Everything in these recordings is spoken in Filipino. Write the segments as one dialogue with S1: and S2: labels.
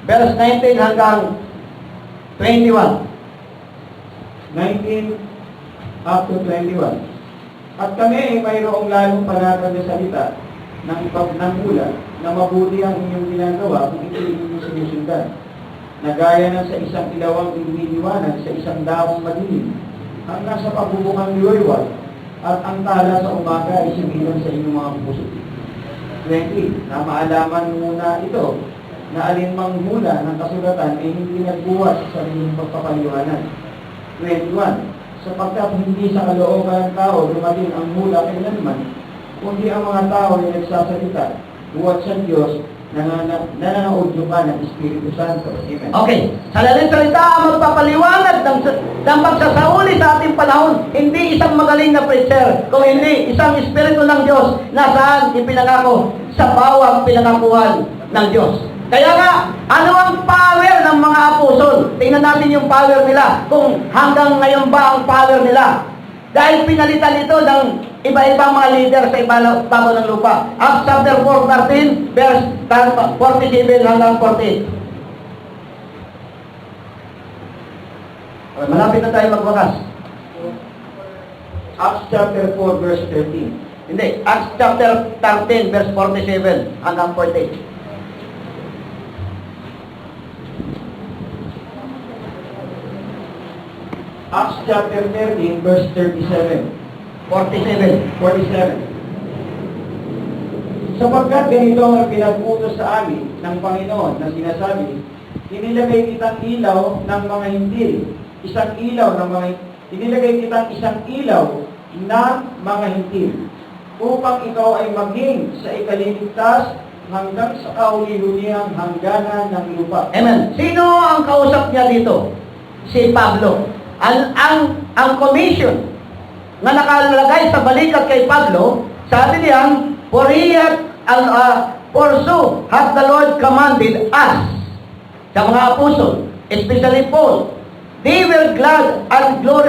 S1: verse 19 hanggang 21.
S2: 19 up to 21. At kami ay mayroong lalong panatag na salita ng mula na mabuti ang inyong ginagawa kung ito inyong sinusundan. Na gaya ng sa isang ilawang iniliwanag sa isang dawang madilim hanggang sa pagbubukang liwaywal at ang tala sa umaga ay similan sa inyong mga puso. 20. Na maalaman muna ito na alinmang mula ng kasulatan ay hindi nagbuwas sa sariling pagpapaliwanag. 21. Sapagkat hindi sa kalooban ng tao dumating ang mula kailanman, kundi ang mga tao ay nagsasalita buwat sa Diyos na nananaudyo pa ng Espiritu Santo. Amen.
S1: Okay. Sa lalim salita ang magpapaliwanag ng pagsasauli sa ating panahon. Hindi isang magaling na preacher, kung hindi isang Espiritu ng Diyos na saan ipinangako sa bawat pinangakuhan ng Diyos. Kaya nga, ano ang power ng mga apostol? Tingnan natin yung power nila. Kung hanggang ngayon ba ang power nila. Dahil pinalitan ito ng iba-ibang mga leader sa ibabaw ng lupa. Acts chapter 4:13, verse 47 hanggang 48. Malapit na tayo magwakas.
S2: Acts chapter 4 verse 13.
S1: Hindi, Acts chapter 13, verse 47 hanggang 48.
S2: Acts chapter 13 verse 37.
S1: 47.
S2: Sapagkat ganito ang pinag-utos sa amin ng Panginoon na sinasabi, inilagay kitang ilaw ng mga hintil, inilagay kitang isang ilaw ng mga hintil, upang ikaw ay maging sa ikaliligtas hanggang sa kahuli-hulihang hangganan ng lupa.
S1: Amen. Sino ang kausap niya dito? Si Pablo. Ang commission na nakalagay sa balikat kay Pablo, sabi niya, for so hath the Lord commanded us, sa mga apostol, especially Paul, they were glad and glory,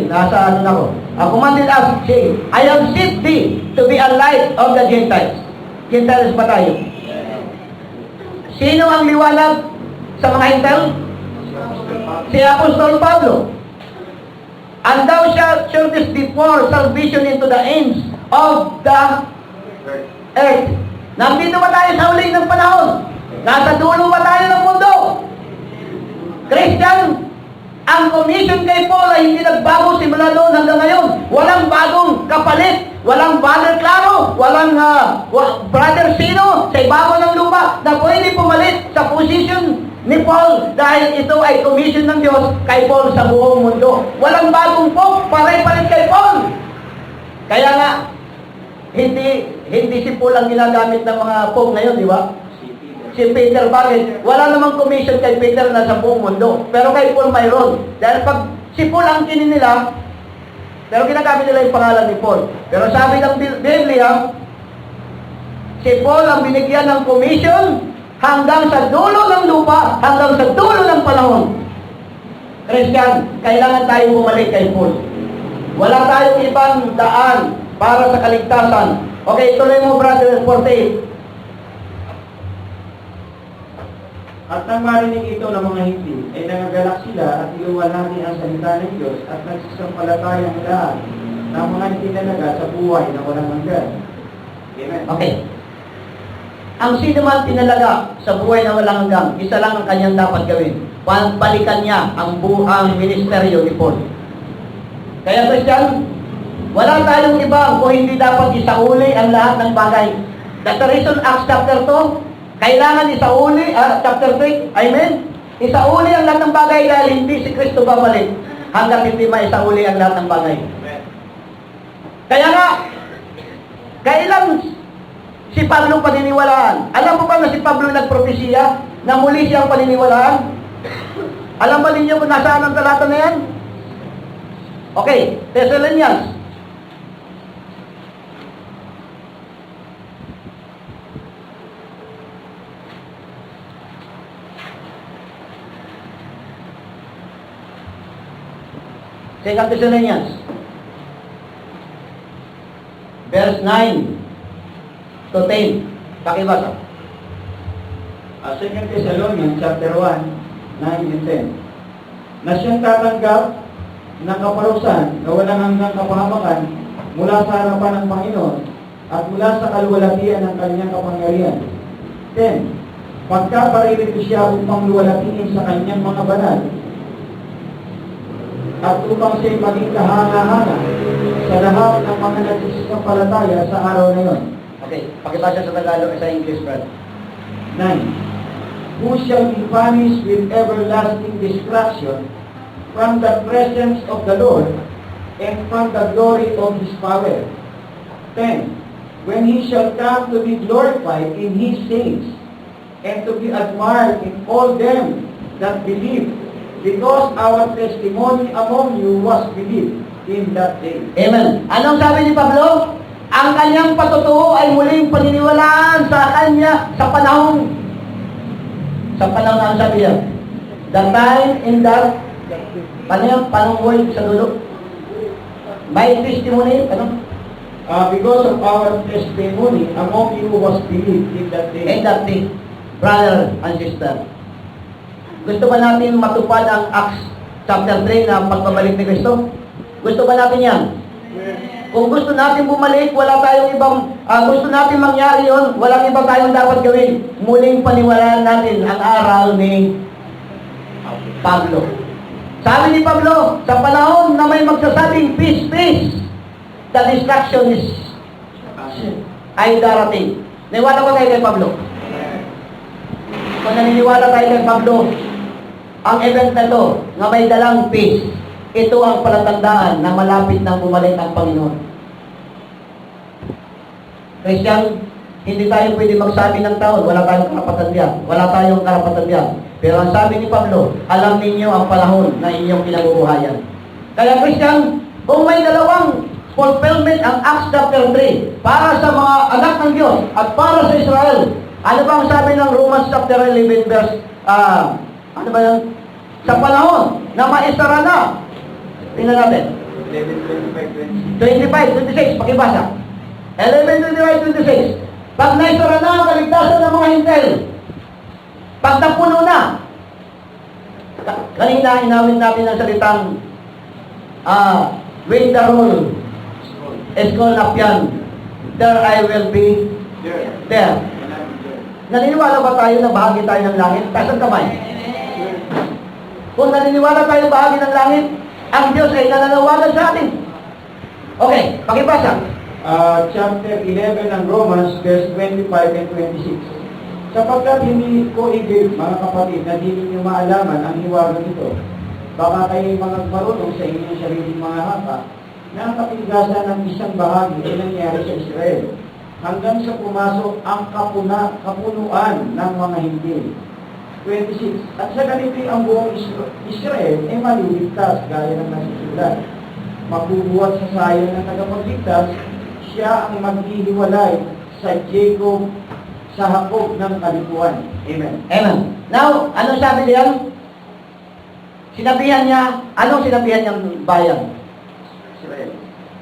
S1: nasa ano na ko, commanded us, saying, I have sent thee to be a light of the Gentiles. Gentiles ba tayo? Sino ang liwanag sa mga Gentiles? Si Apostol Pablo. And thou shalt show this before salvation into the ends of the earth. Nandito ba tayo sa huling ng panahon? Nasa dulo ba tayo ng mundo? Christian, ang commission kay Paul ay hindi nagbago simula noon hanggang ngayon. Walang bagong kapalit, walang Brother Claro, walang Brother Sino sa ibabaw ng lupa na pwede pumalit sa position ni Paul dahil ito ay commission ng Diyos kay Paul sa buong mundo. Walang bagong pope, pare-palit kay Paul. Kaya nga, hindi si Paul ang ginagamit ng mga pope ngayon, di ba? Si Peter, bakit? Wala namang commission kay Peter na sa buong mundo. Pero kay Paul mayroon. Dahil pag si Paul ang kinin nila, pero ginagamit nila yung pangalan ni Paul. Pero sabi ng Biblia, si Paul ang binigyan ng commission hanggang sa dulo ng lupa, hanggang sa dulo ng panahon. Christian, kailangan tayong bumalik kay Paul. Wala tayong ibang daan para sa kaligtasan. Okay, tuloy mo, brother, 48.
S2: At nang marinig ito ng mga hindi, ay nangagalak sila at iluwalhati ang salita ng Diyos at nagsisampalatayang lahat ng mga hindi nalaga sa buhay na walang hanggan. Amen.
S1: Okay. Ang sino man tinalaga sa buhay na walang hanggan, isa lang ang kanyang dapat gawin. Balikan niya ang buhang ministeryo ni Paul. Kaya Christian, wala tayong iba kung hindi dapat isauli ang lahat ng bagay. That's the reason Acts chapter 2, kailangan isauli, chapter 3, amen? Isauli ang lahat ng bagay dahil hindi si Kristo babalik hanggang hindi maisauli ang lahat ng bagay.
S2: Amen.
S1: Kaya nga, kailan si Pablo paniniwalaan? Alam mo ba na si Pablo nagpropesiya na muli siyang paniniwalaan? Alam ba ninyo kung nasaan ang talata na yan? Okay, Thessalonians. Second Thessalonians. Verse 9 to 10. Pakibasa.
S2: 2 Thessalonians chapter 1, 9 and 10. Na siyang tatanggap ng kaparusahan na walang hanggang kapahamakan mula sa harapan ng Panginoon at mula sa kaluwalhatian ng kanyang kapangyarihan. 10. Pagkaparirito siya upang luwalhatiin sa kanyang mga banal at upang siya'y maging kahanga-hanga sa lahat ng mga nagsisampalataya sa araw na yon.
S1: Okay, pakibasa sa Tagalog sa English, brad.
S2: 9. Who shall be punished with everlasting destruction from the presence of the Lord and from the glory of His power. 10. When He shall come to be glorified in His saints and to be admired in all them that believe, because our testimony among you was believed in that day.
S1: Amen. Anong sabi ni Pablo? Ang kanyang patutuo ay muling paniniwalaan sa kanya sa panahon na sabi niya. The time in that panunggoy sa dulo. By testimony,
S2: Because of our testimony among you was believed in that day.
S1: in that day, brother and sister. Gusto ba natin matupad ang Acts chapter 3 na pagbabalik ni Kristo? Gusto ba natin yan? Kung gusto natin bumalik, wala tayong ibang, gusto natin mangyari yon, walang ibang tayong dapat gawin. Muling paniwalaan natin ang aral ni Pablo. Sabi ni Pablo, sa panahon na may magsasabing peace, peace, the destruction is ay darating. Naniwala ba kayo kay Pablo? Kung naniniwala tayo kay Pablo, ang event na ito, na may dalang peace, ito ang palatandaan na malapit nang bumalik ang Panginoon. Christian, hindi tayo pwede magsabi ng taon, wala tayong karapatan diyan. Wala tayong karapatan diyan. Pero ang sabi ni Pablo, alam ninyo ang panahon na inyong kinabubuhayan. Kaya Christian, kung may dalawang fulfillment ang Acts chapter 3 para sa mga anak ng Diyos at para sa Israel, ano ba ang sabi ng Romans chapter 11 verse, ano ba yan? Sa panahon na maisara na, tingnan natin. 25, 26, pakibasa. 11, 25, 26. Pag naisara na ang kaligtasan ng mga hintel, pag napuno na, kanina inawin natin ang salitang when the roll is called up yan, there I will be there. Naniniwala ba tayo na bahagi tayo ng langit? Taas ang kamay. Kung naniniwala tayo bahagi ng langit, ang Diyos ay nananawagan sa atin. Okay, pakibasa.
S2: Chapter 11 ng Romans, verse 25 and 26. Sapagkat hindi ko igib, mga kapatid, na di ninyo maalaman ang hiwaga nito, baka kayo'y mga marunong sa inyong sariling mga haka, na ang katigasan ng isang bahagi ay nangyari sa Israel, hanggang sa pumasok ang kapunuan ng mga hindi. 26. At sa ganito'y ang buong Israel ay maliligtas, gaya ng nasusulat. Mabubuhat sa sayang ng tagapagligtas, siya ang maghihiwalay sa Jacob, sa hakog ng kalikuan. Amen.
S1: Amen. Now, anong sabi diyan? Sinabihan niya, anong sinabihan niyang bayan?
S2: Israel.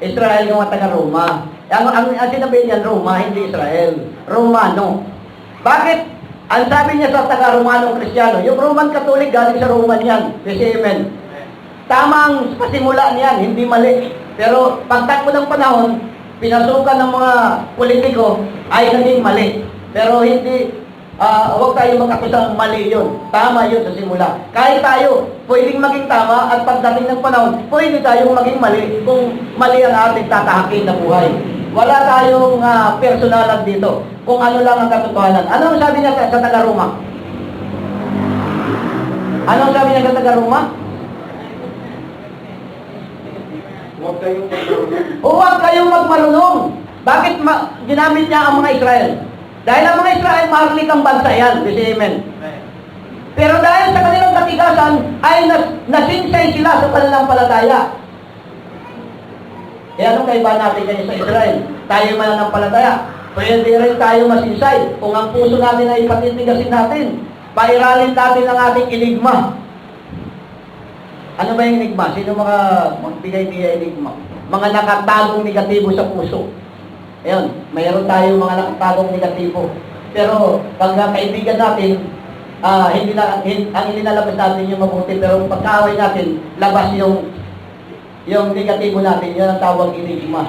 S1: Israel yung mga taga-Roma. Ang sinabihan niyan, Roma, hindi Israel. Romano. Bakit? Ang sabi niya sa taga-Romanong Kristiyano, yung Roman Catholic galing sa Roman yan. Kasi amen. Tamang pasimula niyan, hindi mali. Pero pagtakbo ng panahon, pinasukan ng mga politiko ay naging mali. Pero hindi, huwag tayo mag-akusang mali yun. Tama yun sa simula. Kahit tayo, pwedeng maging tama at pagdating ng panahon, pwede tayong maging mali kung mali ang ating tatahakin na buhay. Wala tayong personalan dito kung ano lang ang katotohanan. Ano ang sabi niya sa taga-Roma? Ano ang sabi niya sa taga-Roma?
S2: Huwag kayong magmarunong.
S1: Huwag kayong magmarunong. Bakit ginamit niya ang mga Israel? Dahil ang mga Israel, maharlik ang bansa yan. Kasi amen. Pero dahil sa kanilang katigasan, ay nasinsay sila sa pananampalataya. E anong kaiba natin kayo sa Israel? Tayo mananampalataya. Pwede rin tayo masinsay kung ang puso natin ay patitigasin natin. Pairalin natin ang ating enigma. Ano ba yung enigma? Sino magbigay-bigay enigma? Mga nakatagong negatibo sa puso. Ayun, mayroon tayo mga nakatagong negatibo. Pero pag kaibigan natin, ang ilinalabas natin yung mabuti, pero pagkaaway natin, labas yung negatibo natin, yun ang tawag enigma.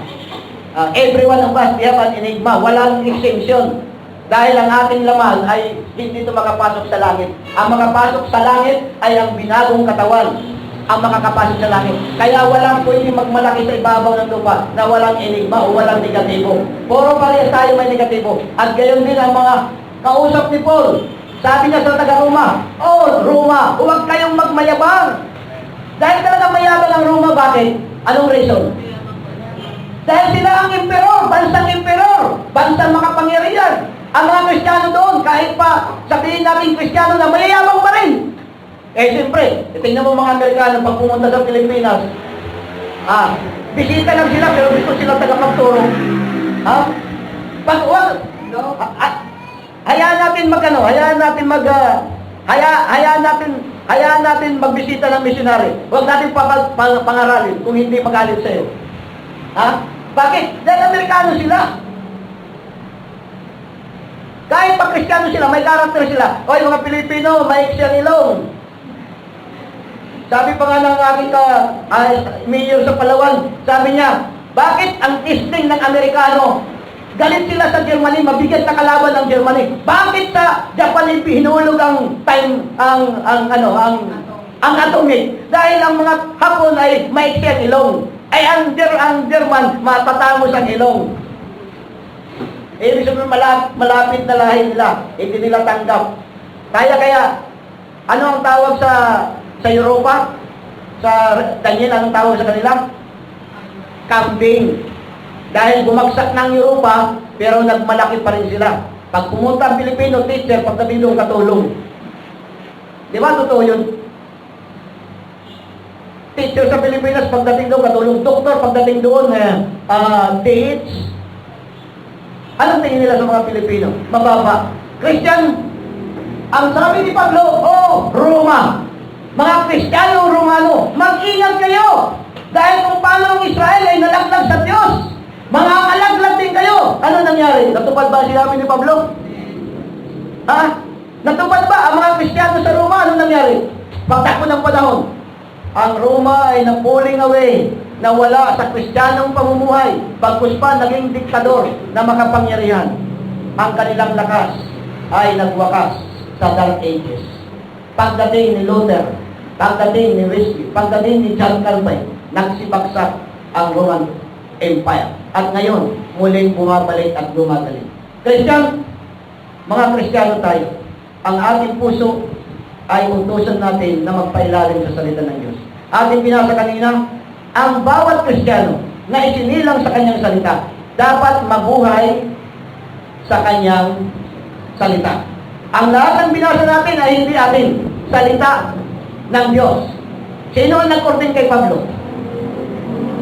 S1: Everyone of us, we have an enigma. Walang exemption. Dahil ang ating laman ay hindi ito makapasok sa langit. Ang makapasok sa langit ay ang binagong katawan ang makakapasok sa langit. Kaya walang pwede magmalaki sa ibabaw ng lupa na walang enigma o walang negatibo. Puro parehas tayo may negatibo. At gayon din ang mga kausap ni Paul. Sabi niya sa taga-Roma, "Oh, Roma, huwag kayong magmayabang." Dahil talaga mayabang ang Roma, bakit? Anong reason? Dahil sila ang emperor, bansang makapangyarihan. Ang mga Kristiyano doon, kahit pa sabihin natin Kristiyano na mayayabang pa rin. Siyempre, tingnan mo mga Amerikano pag pumunta sa Pilipinas, bisita lang sila pero gusto sila tagapagturo. Hayaan natin magbisita ng missionary. Huwag natin pangaralin kung hindi magalit sa iyo. Bakit? Dahil Amerikano sila. Kahit pa Kristiyano sila, may karakter sila. Oy, mga Pilipino, maiksi ang ilong. Sabi pa nga ng aking mayor sa Palawan, sabi niya, bakit ang testing ng Amerikano? Galit sila sa Germany, mabigat na kalaban ng Germany. Bakit sa Japan hinulog ang atomic? Dahil ang mga Hapon ay maiksi ang ilong. Ay ang German, matatangos ang ilong. Ibig sabihin malapit na lahi nila, hindi nila tanggap. Kaya, ano ang tawag sa Europa? Sa Daniel, anong tawag sa kanila? Kambing. Dahil bumagsak ng Europa, pero nagmalaki pa rin sila. Pag pumunta ang Pilipino, teacher, pagdating doon, katulong. Di ba totoo yun? Teacher sa Pilipinas, pagdating doon, katulong. Doktor, pagdating doon, DH. Anong tingin nila sa mga Pilipino? Mababa. Christian, ang sabi ni Pablo, Roma. Mga Kristiyano, Romano, mag-ingat kayo. Dahil kung paano ang Israel ay nalaglag sa Diyos, mga kalaglag din kayo. Ano nangyari? Natupad ba ang sinabi ni Pablo? Natupad ba ang mga Kristiyano sa Roma? Ano nangyari? Pagtakbo ng panahon, ang Roma ay napuling away, nawala sa Kristiyanong pamumuhay, bagkus pa naging diktador na makapangyarihan. Ang kanilang lakas ay nagwakas sa Dark Ages. Pagdating ni Luther, pagdating ni Wesley, pagdating ni John Calvin, nagsibagsak ang Roman Empire. At ngayon, muling bumabalik at gumagaling. Christian, mga Kristiyano tayo, ang ating puso ay utusan natin na magpailalim sa salita ng Diyos. Ating binasa kanina, ang bawat Kristiyano na isinilang sa kanyang salita, dapat mabuhay sa kanyang salita. Ang lahat ng binasa natin ay hindi atin. Salita ng Diyos. Sino ang nag-ordin kay Pablo?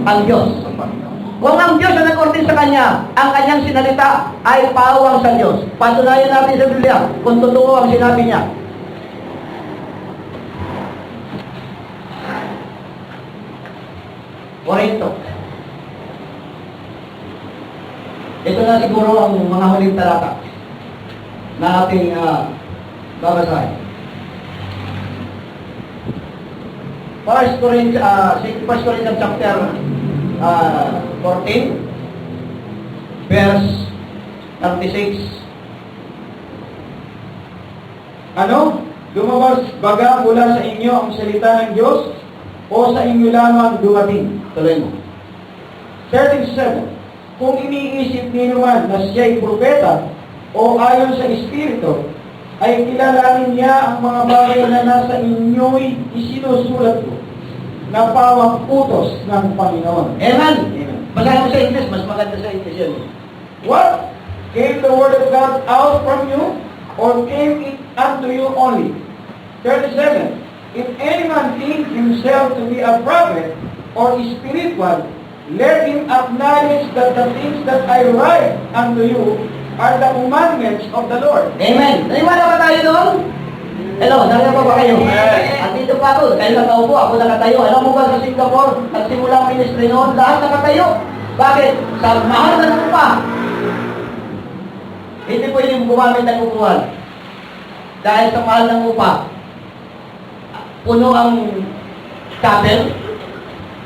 S1: Ang Diyos. Kung ang Diyos ang nag-ordin sa kanya, ang kanyang sinalita ay pawang sa Diyos. Patunayan natin sa Biblia kung totoo ang sinabi niya. Korinto. Ito na siguro ang mga huling talata na ating babasahin. 1 Corinthians chapter 14, verse 36.
S2: Lumabas baga mula sa inyo ang salita ng Diyos o sa inyo lamang dumating?
S1: Tuloy mo.
S2: 37. Kung iniisip niyo man na siya'y propeta o ayon sa Espiritu, ay kilalanin niya ang mga bagay na nasa inyo'y isinusulat ko na pawang utos ng Panginoon.
S1: Amen. Basahin mo sa English, mas maganda sa English yan.
S2: What? Came the word of God out from you, or came it unto you only? 37. If any man think himself to be a prophet or spiritual, let him acknowledge that the things that I write unto you are the commandments of the Lord.
S1: Amen. Naniwala ba tayo doon? Hello, nariyan ba kayo? At dito pa ako, kayo nakaupo, ako nakatayo. Alam mo ba sa Singapore, nagsimula ang ministry noon, lahat nakatayo. Bakit? Sa mahal na lupa. Hindi pwedeng gumamit ng upuan. Dahil sa mahal ng upa, puno ang chapel.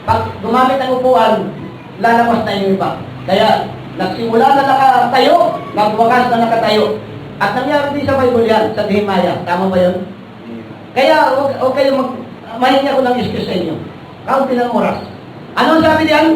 S1: Pag gumamit ng upuan, lalabas na yung iba. Kaya, nagsimula na nakatayo, nagwakas na nakatayo. At nangyari din sa Bible yan, sa Nehemiah. Tama ba yun? Kaya, huwag kayo mahingi ako ng excuse sa inyo. Kaunti ng oras. Anong sabi diyan?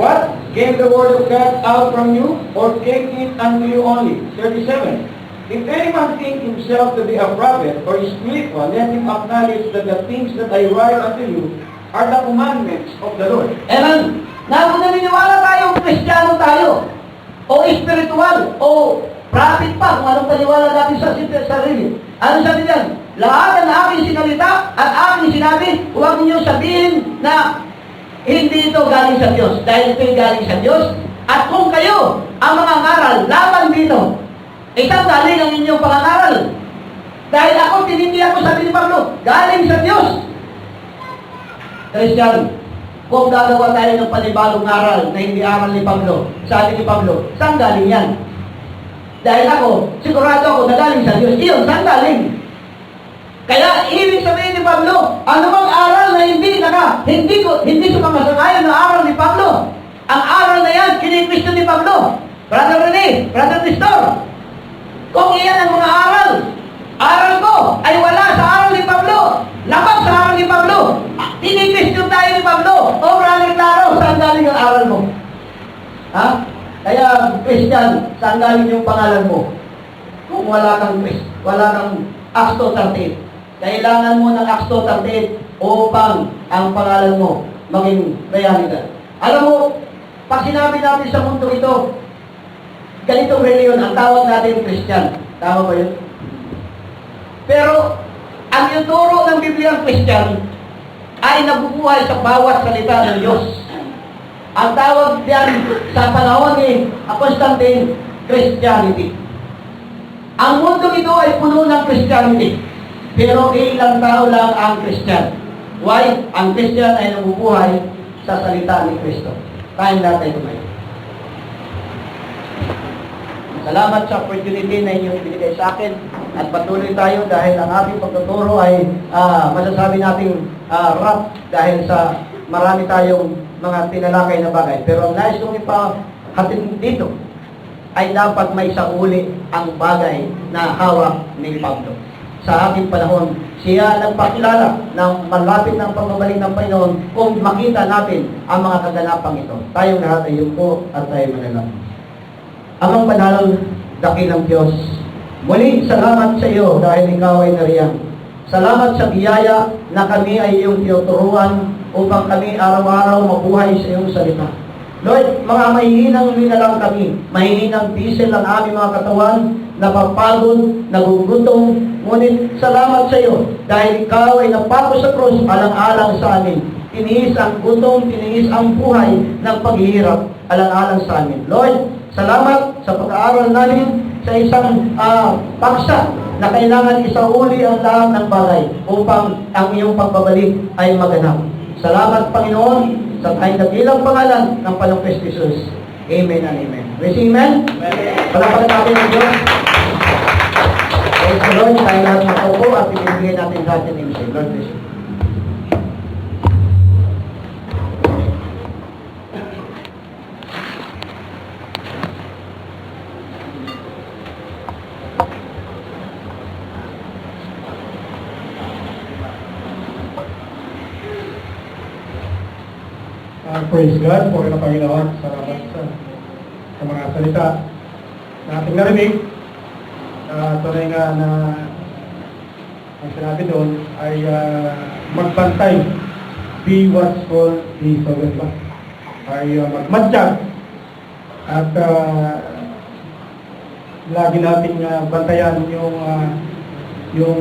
S2: What? Came the word of God out from you, or came it unto you only? 37. If any man think himself to be a prophet or spiritual, let him acknowledge that the things that I write unto you are the commandments of the Lord.
S1: Amen. Na kung naniniwala tayo, Kristiyano tayo, o spiritual, o prophet pa, kung anong paniwala natin sa sarili. Ano sabi diyan? Lahat ng aking sinalita at aking sinabi, huwag niyo sabihin na hindi ito galing sa Diyos, dahil ito'y galing sa Diyos. At kung kayo, ang mga ngaral, laban dito, isang galing ang inyong pangangaral. Dahil ako, tinitiyak ko sabi ni Pablo, galing sa Diyos. Christian, kung gagawa tayo ng panibagong aral na hindi aral ni Pablo, sabi ni Pablo, saan galing yan? Dahil ako, sigurado ako na galing sa Diyos. Iyon, saan galing? Kaya, ibig sabihin ni Pablo, anumang aral na hindi sumamasanayan na aral ni Pablo. Ang aral na yan, kinikristo ni Pablo. Brother Rene, Brother Nestor, kung iyan ang mga aral ko ay wala sa aral ni Pablo, labas sa aral ni Pablo, kinikristo tayo ni Pablo, o Brother Claro, saan galing ang aral mo? Ha? Kaya, Christian, saan galing yung pangalan mo? Kung wala kang Acts 2:38. Kailangan mo ng Acts 2:38 upang ang pangalan mo maging realidad. Alam mo, pag sinabi natin sa mundo ito, ganitong reliyon, ang tawag natin Christian. Tama ba yun? Pero, ang ituro ng Biblia ng Christian ay nabubuhay sa bawat salita ng Diyos. Ang tawag diyan sa panahon ni Constantine, Christianity. Ang mundo ito ay puno ng Christianity. Pero ilang tao lang ang Christian. Why? Ang Christian ay nabubuhay sa salita ni Kristo. Tayong lahat ay tumayo. Salamat sa opportunity na inyong binigay sa akin at patuloy tayo dahil ang ating pagtuturo ay masasabi nating rap dahil sa marami tayong mga tinalakay na bagay. Pero ang nais kong ipahatid dito ay dapat may sauli ang bagay na hawak ni Pablo. Sa ating panahon, siya nagpakilala ng malapit ng pagbabalik ng Panginoon kung makita natin ang mga kaganapang ito. Tayong lahat ay yuko at tayo manalangin. Amang banal, dakilang Diyos, muli salamat sa iyo dahil ikaw ay nariyan. Salamat sa biyaya na kami ay iyong tinuturuan upang kami araw-araw mabuhay sa iyong salita. Lord, mga mahihinang lang kami, mahihinang diesel ang aming mga katawan, napapagod, nagugutom, ngunit salamat sa iyo dahil ikaw ay napako sa krus alang-alang sa amin. Tiniis ang gutom, tiniis ang buhay ng paghihirap alang-alang sa amin. Lord, salamat sa pag-aaral namin sa isang paksa na kailangan isauli ang lahat ng bagay upang ang iyong pagbabalik ay maganap. Salamat, Panginoon, sa kahit dakilang pangalan ng Panginoong Kristo Jesus. Amen and amen. Praise Amen? Palapalan natin ang Diyos. Praise the Lord. Tayo lahat makaupo at pinibigay natin sa atin ng Lord bless you.
S3: Praise God po ng Panginoon. Salamat sa mga salita na ating narinig. Tunay nga na ang sinabi doon ay magbantay. Be watchful, be sober. Ay magmatsyag at lagi nating bantayan yung